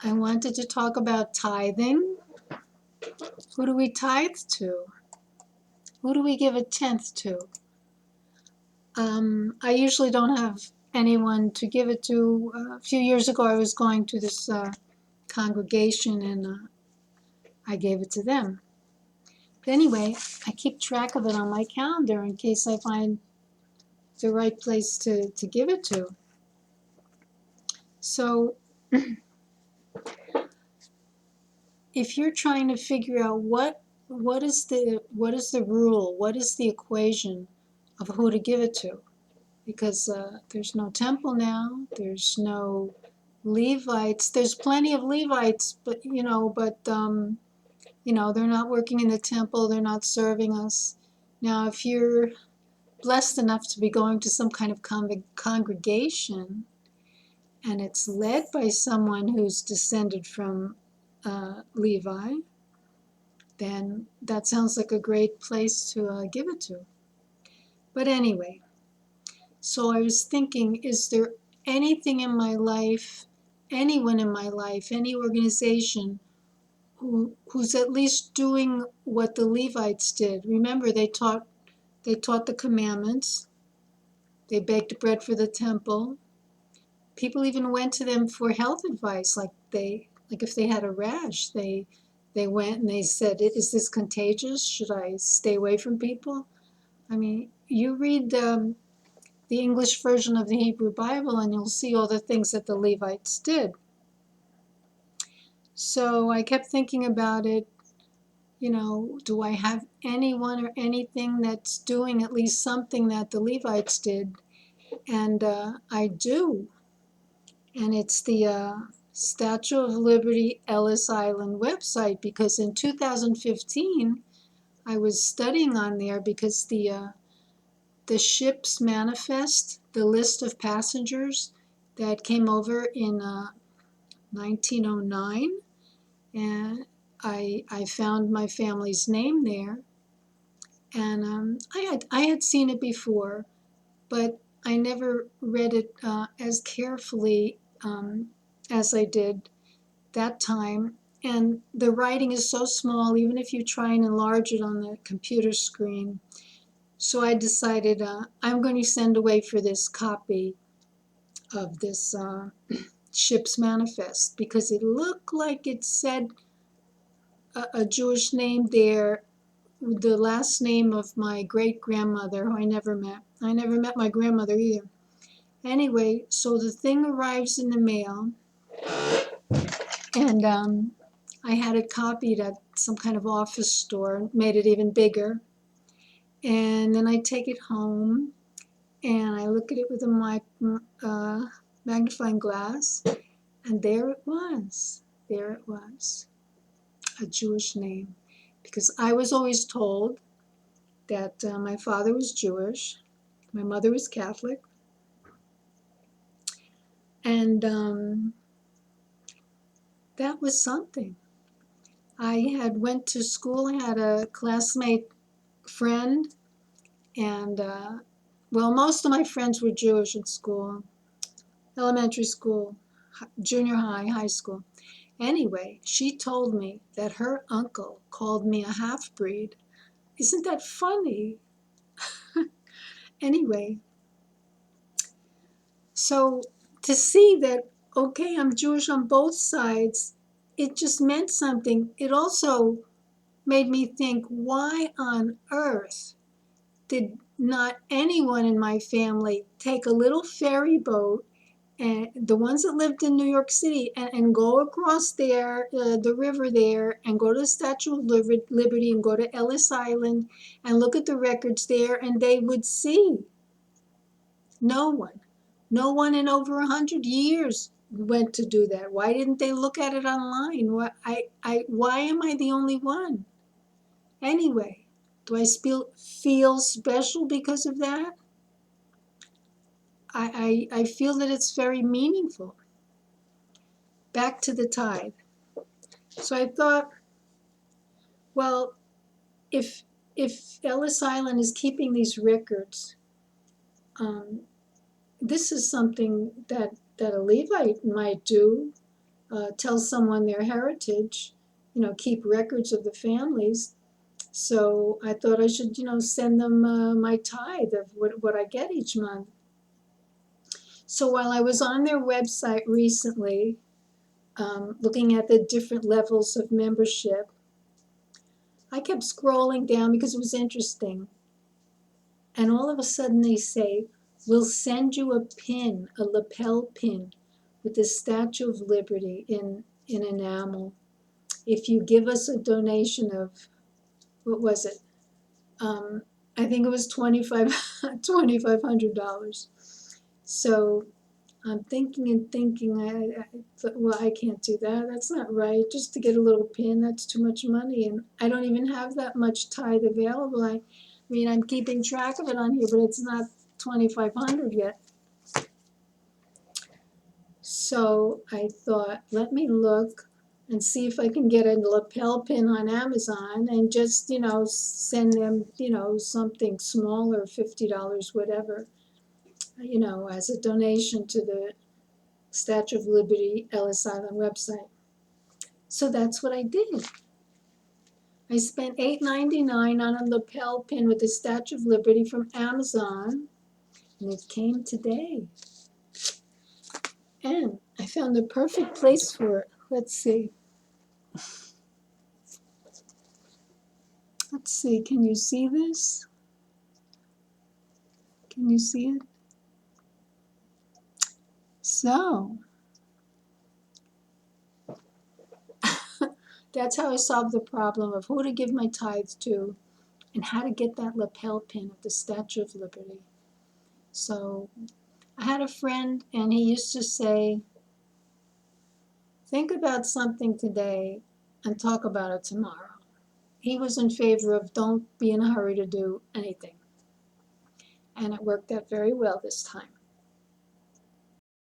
I wanted to talk about tithing. Who do we tithe to? Who do we give a tenth to? I usually don't have anyone to give it to. A few years ago, I was going to this congregation and I gave it to them. But anyway, I keep track of it on my calendar in case I find the right place to give it to. So if you're trying to figure out what is the rule, what is the equation of who to give it to, because there's no temple now, there's no Levites. There's plenty of Levites, but they're not working in the temple, they're not serving us. Now, if you're blessed enough to be going to some kind of congregation and it's led by someone who's descended from Levi, then that sounds like a great place to give it to. But anyway, so I was thinking, is there anything in my life, anyone in my life, any organization who's at least doing what the Levites did? Remember, they taught the commandments. They baked bread for the temple. People even went to them for health advice, like if they had a rash, they went and they said, "Is this contagious? Should I stay away from people?" I mean, you read the English version of the Hebrew Bible and you'll see all the things that the Levites did. So I kept thinking about it, do I have anyone or anything that's doing at least something that the Levites did? And I do. And it's the Statue of Liberty Ellis Island website, because in 2015 I was studying on there because the ship's manifest, the list of passengers that came over in 1909, and I found my family's name there, and I had seen it before, but I never read it as carefully as I did that time. And the writing is so small, even if you try and enlarge it on the computer screen. So I decided I'm going to send away for this copy of this ship's manifest, because it looked like it said a Jewish name there, the last name of my great grandmother, who I never met. I never met my grandmother either. Anyway, so the thing arrives in the mail, and I had it copied at some kind of office store, made it even bigger. And then I take it home and I look at it with a magnifying glass, and there it was. There it was, a Jewish name. Because I was always told that my father was Jewish, my mother was Catholic, and that was something. I had went to school, I had a classmate friend, and well, most of my friends were Jewish at school, elementary school, junior high, high school. Anyway, she told me that her uncle called me a half-breed. Isn't that funny? Anyway, so to see that, okay, I'm Jewish on both sides, it just meant something. It also made me think, why on earth did not anyone in my family take a little ferry boat, and the ones that lived in New York City, and go across there, the river there, and go to the Statue of Liberty and go to Ellis Island and look at the records there, and they would see no one. No one in over 100 years went to do that. Why didn't they look at it online? Why am I the only one? Anyway, do I feel special because of that? I feel that it's very meaningful. Back to the tithe. So I thought, well, if Ellis Island is keeping these records, this is something that a Levite might do. tell someone their heritage, keep records of the families. So I thought I should, send them my tithe of what I get each month. So while I was on their website recently, looking at the different levels of membership, I kept scrolling down because it was interesting. And all of a sudden they say, we'll send you a pin, a lapel pin with the Statue of Liberty in enamel. If you give us a donation of, what was it? I think it was $2,500. So I'm thinking and thinking, I thought, well, I can't do that. That's not right. Just to get a little pin, that's too much money. And I don't even have that much tithe available. I mean, I'm keeping track of it on here, but it's not 2,500 yet. So I thought, let me look and see if I can get a lapel pin on Amazon and just, send them, something smaller, $50, whatever, as a donation to the Statue of Liberty Ellis Island website. So that's what I did. I spent $8.99 on a lapel pin with the Statue of Liberty from Amazon, and it came today. And I found the perfect place for it. Let's see. Can you see this? Can you see it? So, that's how I solved the problem of who to give my tithes to and how to get that lapel pin of the Statue of Liberty. So, I had a friend and he used to say, think about something today and talk about it tomorrow. He was in favor of don't be in a hurry to do anything. And it worked out very well this time.